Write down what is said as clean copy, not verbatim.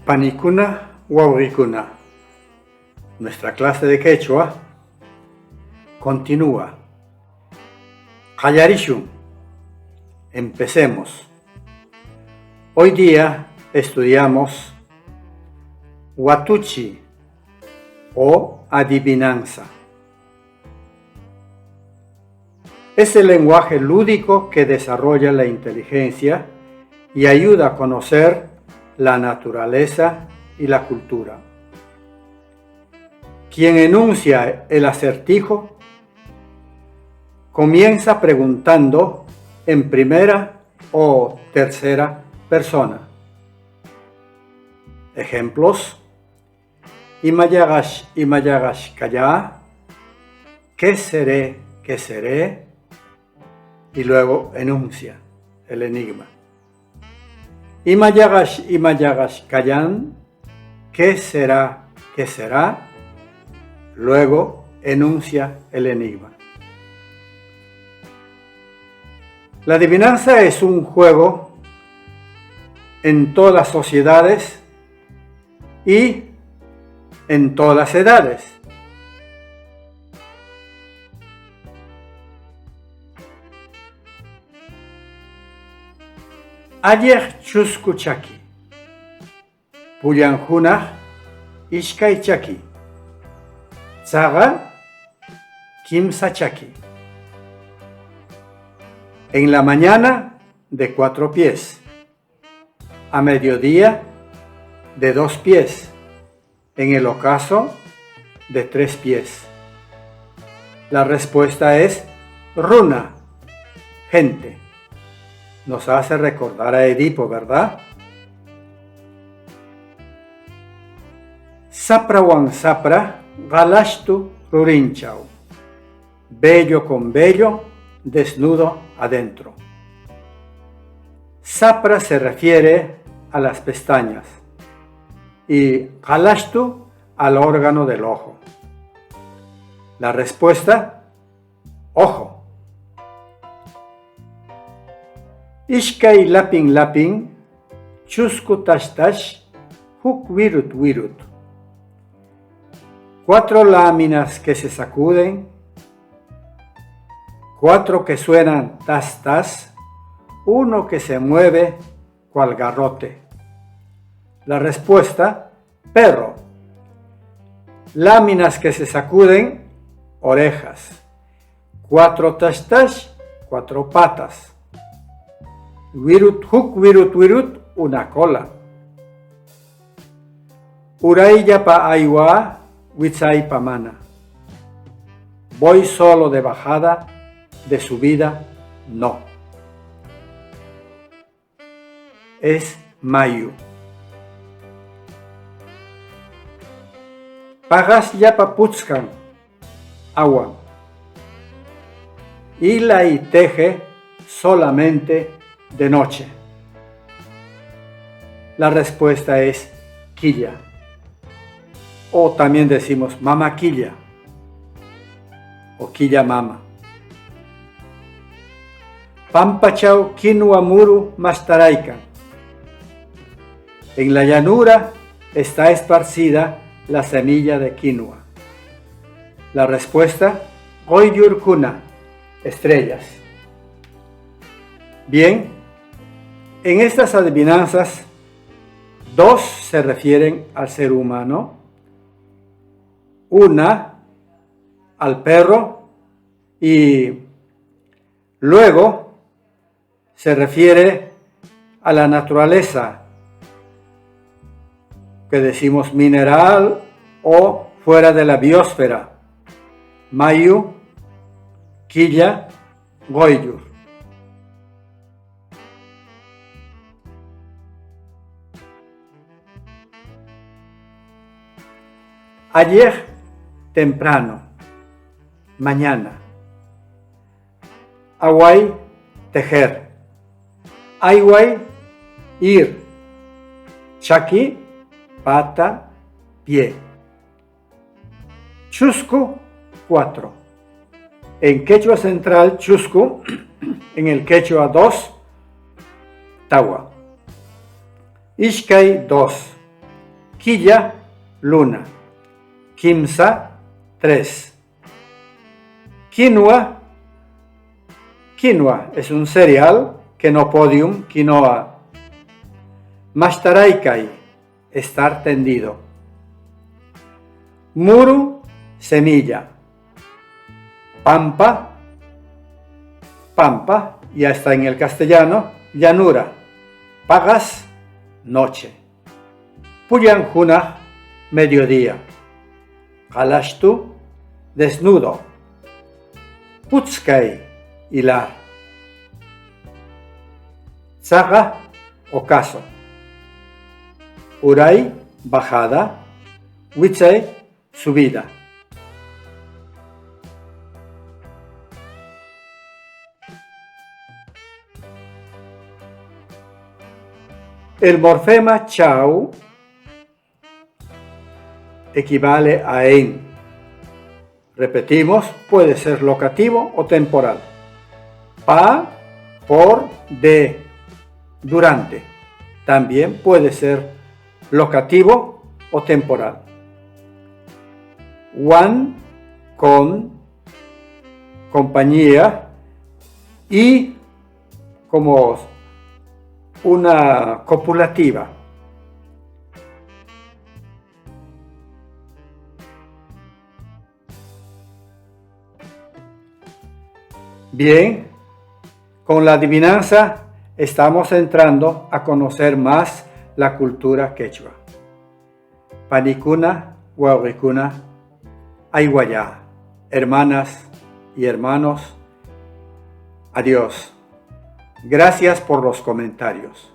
Panicuna Wawrikuna. Nuestra clase de quechua continúa. Qallarishun. Empecemos. Hoy día estudiamos Watuchi o adivinanza. Es el lenguaje lúdico que desarrolla la inteligencia y ayuda a conocer la naturaleza y la cultura. Quien enuncia el acertijo comienza preguntando en primera o tercera persona. Ejemplos: Imayagash kaya, ¿qué seré, qué seré? Y luego enuncia el enigma. Imayagash kayan, ¿qué será, qué será? Luego enuncia el enigma. La adivinanza es un juego en todas las sociedades y en todas las edades. Ayer chusku chaki, puyanjuna ishkay chaki, tsaga kimsa chaki. En la mañana de 4 pies, a mediodía de 2 pies, en el ocaso de 3 pies. La respuesta es runa, gente. Nos hace recordar a Edipo, ¿verdad? Saprawan sapra, galashtu rurinchau. Bello con bello, desnudo adentro. Sapra se refiere a las pestañas y galashtu al órgano del ojo. La respuesta, ojo. Ishkay lapin lapin, chusku tash tash, huk wirut wirut. 4 láminas que se sacuden, 4 que suenan tas tas, 1 que se mueve cual garrote. La respuesta, perro. Láminas que se sacuden, orejas. 4 tash tash, 4 patas. Wirut huk wirut wirut, una cola. Uraya pa aywa, witzay pa mana. Voy solo de bajada, de subida no. Es mayu. Pagas yapa putzkan, agua. Hila y teje solamente de noche. La respuesta es quilla. O también decimos mama quilla o quilla mama. Pampachau quinua muru mastaraica. En la llanura está esparcida la semilla de quinoa. La respuesta, goyurkuna, estrellas. Bien, en estas adivinanzas, 2 se refieren al ser humano, 1 al perro y luego se refiere a la naturaleza, que decimos mineral o fuera de la biosfera, mayu, quilla, goyur. Ayer temprano, mañana. Away, tejer. Ayway, ir. Chaki, pata, pie. Chusku, 4. En quechua central, chusku. En el quechua 2, tawa. Ishkay, 2. Quilla, luna. Kimsa, 3. Quinoa. Quinoa es un cereal, quenopodium, quinoa. Mashtaraikai, estar tendido. Muru, semilla. Pampa, pampa, ya está en el castellano. Llanura. Pagas, noche. Puyanjuna, mediodía. Kalashtu, desnudo. Putzkai, hilar. Tzaga, ocaso. Uray, bajada. Huitzay, subida. El morfema chau equivale a en. Repetimos, puede ser locativo o temporal. Pa, por, de, durante. También puede ser locativo o temporal. Wan, con, compañía, y como una copulativa. Bien, con la adivinanza estamos entrando a conocer más la cultura quechua. Panicuna, Huahuicuna, Aiguayá, hermanas y hermanos, adiós. Gracias por los comentarios.